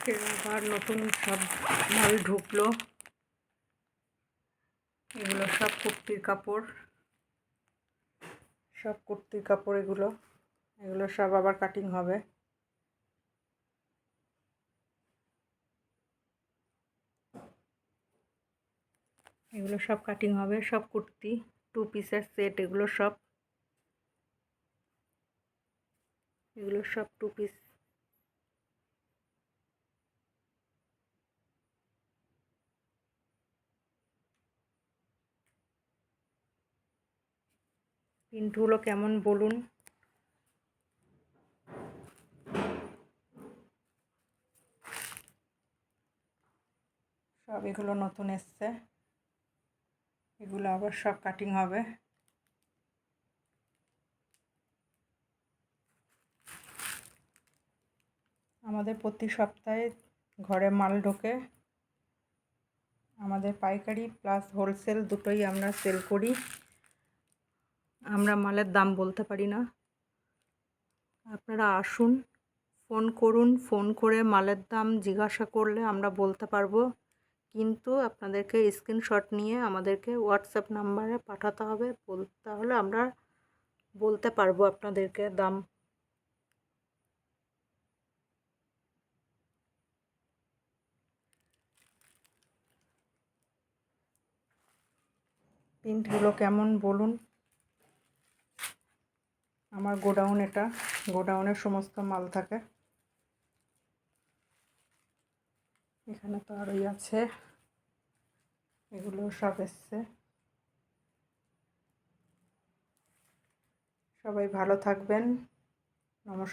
আবার নতুন সব মাল ঢুকলো। এগুলো সব কুর্তির কাপড়, এগুলো সব আবার কাটিং হবে। এগুলো সব কাটিং হবে, সব কুর্তি 2 পিসের সেট। এগুলো সব 2 পিস। প্রিন্টগুলো কেমন বলুন। সব এগুলো নতুন এসছে, এগুলো আবার সব কাটিং হবে। আমাদের প্রতি সপ্তাহে ঘরে মাল ঢোকে। আমাদের পাইকারি প্লাস হোলসেল দুটোই আমরা সেল করি। আমরা মালের দাম বলতে পারি না। আপনারা আসুন, ফোন করুন, ফোন করে মালের দাম জিজ্ঞাসা করলে আমরা বলতে পারবো, কিন্তু আপনাদেরকে স্ক্রিনশট নিয়ে আমাদেরকে হোয়াটসঅ্যাপ নাম্বারে পাঠাতে হবে। তাহলে আমরা বলতে পারবো আপনাদেরকে দাম। প্রিন্টগুলো কেমন বলুন। আমার গোডাউন, এটা গোডাউনের সমস্ত মাল থাকে। এখানে তো আরোই আছে, এগুলো সব এসছে। সবাই ভালো থাকবেন। নমস্কার।